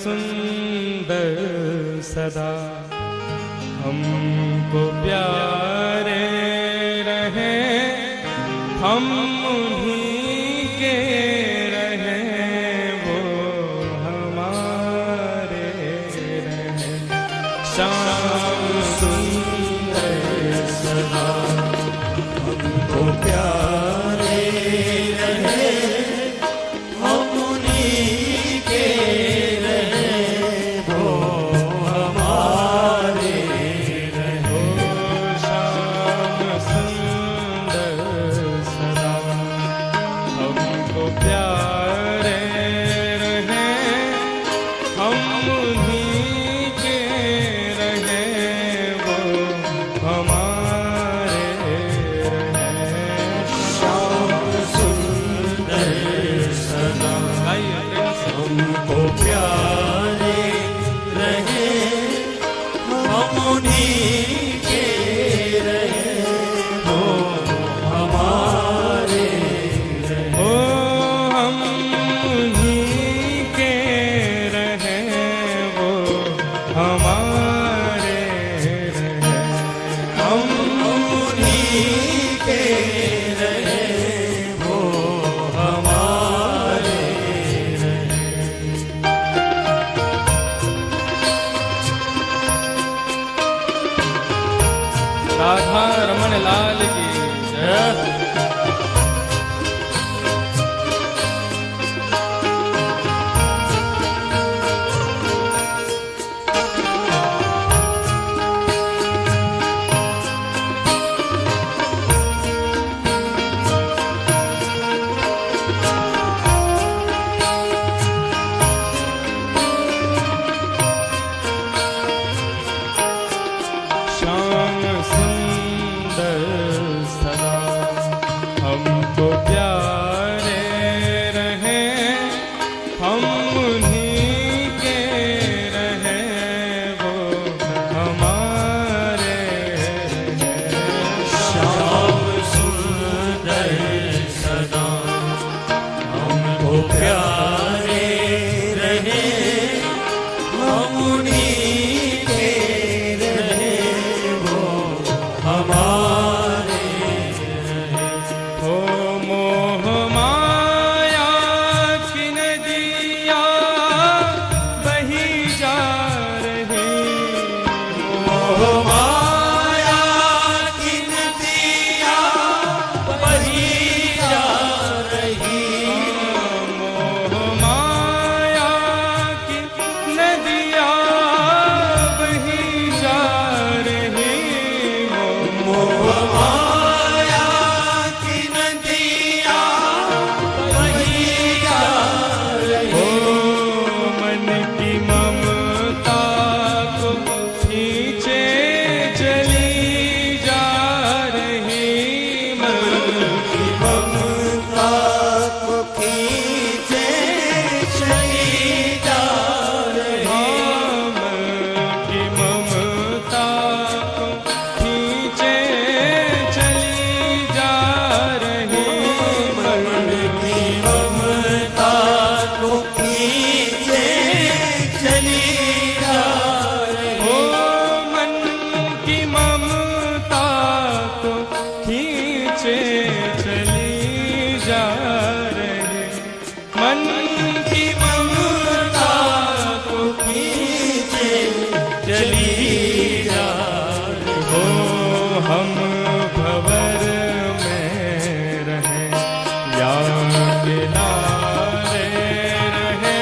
सुंदर सदा हमको प्यारे रहे, हम उन्हीं के रहे, वो हमारे रहे। श्याम सुंदर सदा हमको प्यारे रहे, हम उन्हीं के रहे, वो हमारे रहे। श्याम सुंदर सदा हमको प्यारे रहे, हम उन्हीं के रहे, वो हमारे रहे। श्याम सुंदर सदा हमको प्यारे रहे, हम उन्हीं के रहे, वो हमारे रहे। ओ हम उन्हीं के रहे, वो हमारे रहे। हम उन्हीं के रहे, वो हमारे रहे। राधा रमन लाल की जय। श्याम सुंदर सदा हमको प्यारे रहे, हम उन्हीं के रहे, वो हमारे रहे। श्याम सुंदर सदा हमको प्यारे रहे, हम उन्हीं के रहे, वो हमारे रहे। हो मोह माया की नदियाँ बही जा रही, मोह माया की नदियाँ बही जा रही, मोह माया की नदियाँ बही जा रही, मोह माया की नदियाँ बही जा रही। ओ मन की ममता को खींचे चली जा रही, मन की ममता को खींचे चली जा रही, मन की ममता को खींचे चली जा रही, मन की ममता को खींचे चली जा रही। ओ मन की ममता को खींचे चली जा रही, मन की ममता को खींचे चली जा रही। हो हम भंवर में रहे या किनारे रहे,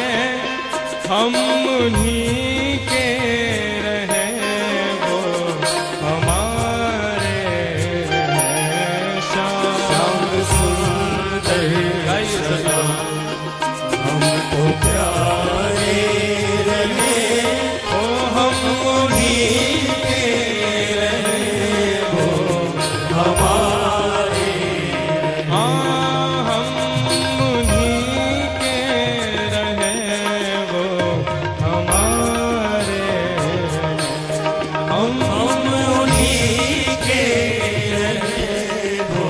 हम उन्हीं के रहे, वो हमारे रहे। श्याम सुंदर सदा हमको प्यारे रहे, ओ हम उन्हीं के रहे, वो हमारे रहे। हाँ हम उन्हीं के रहे, वो हमारे रहे। हम उन्हीं के रहे, वो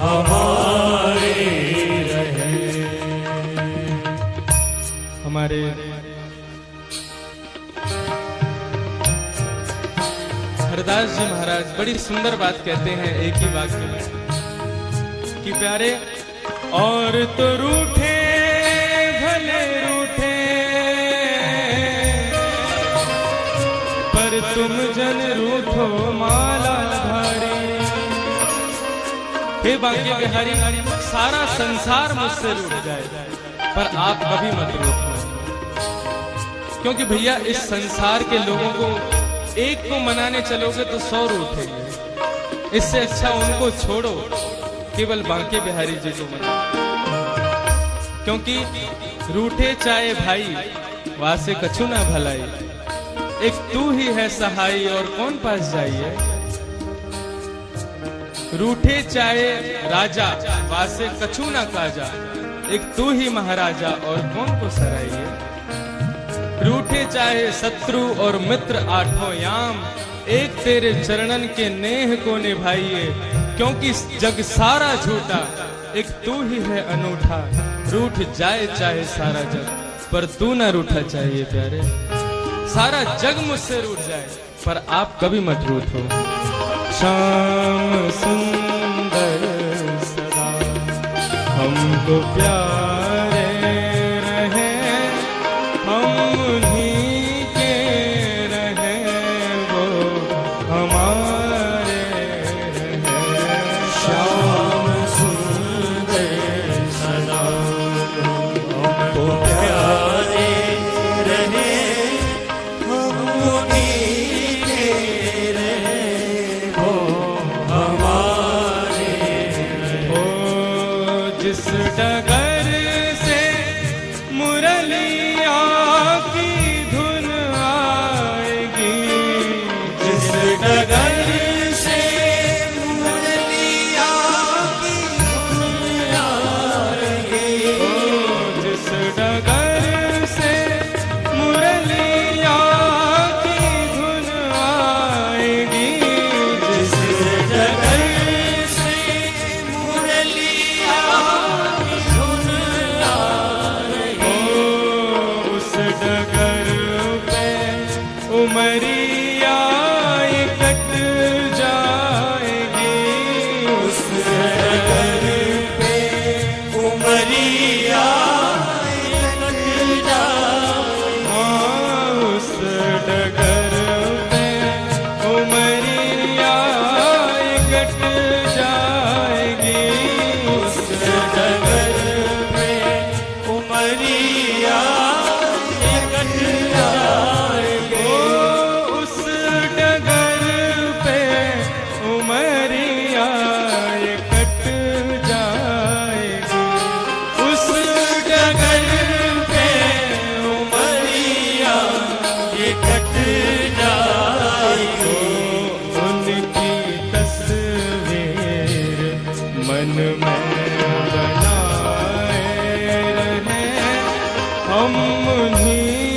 हमारे रहे। हमारे हरदास जी महाराज बड़ी सुंदर बात कहते हैं एक ही वाक्य में कि प्यारे, और तो रूठे भले रूठे पर तुम जन रूठो माला धारी। हे बांके बिहारी, सारा संसार मुझसे रूठ जाए पर आप कभी मत रूठो, क्योंकि भैया इस संसार के लोगों को एक को मनाने चलोगे तो 100 रूठेंगे। इससे अच्छा उनको छोड़ो, केवल बांके बिहारी जी को मना, क्योंकि रूठे चाहे भाई वासे कछु ना भलाई, एक तू ही है सहाई और कौन पास जाइए। रूठे चाहे राजा वासे कछु ना काजा, एक तू ही महाराजा और कौन को सराइए। रूठे चाहे शत्रु और मित्र आठों याम, एक तेरे चरणन के नेह को निभाइए, क्योंकि जग सारा झूठा एक तू ही है अनूठा। रूठ जाए चाहे सारा जग पर तू ना रूठा चाहिए प्यारे। सारा जग मुझसे रूठ जाए पर आप कभी मत रूठो। श्याम सुंदर सदा हमको प्यारे रहे, हम उन्हीं के रहे वो हमारे रहे। श्याम सुंदर सदा हमको प्यारे रहे, हम उन्हीं के रहे वो हमारे रहे। ओ जिस डगर से मुरलिया की धुन आएगी, जिस डगर से मुरलिया की धुन आएगी, ओ जिस डगर से मुरलिया की धुन आएगी, जिस डगर से मुरलिया की धुन आएगी, उस डगर पे उमरिया कट जाएगी। उस डगर पे उमरिया कट जाएगी, हाँ, उस डगर पे उमरिया कट जाएगी। उस डगर पे उमरिया कट जाएगी, ओ उस डगर पे उमरिया कट जाएगी। उस डगर पे उमरिया कट जाएगी। उनकी तस्वीर मन में बनाए रहे, हम उन्हीं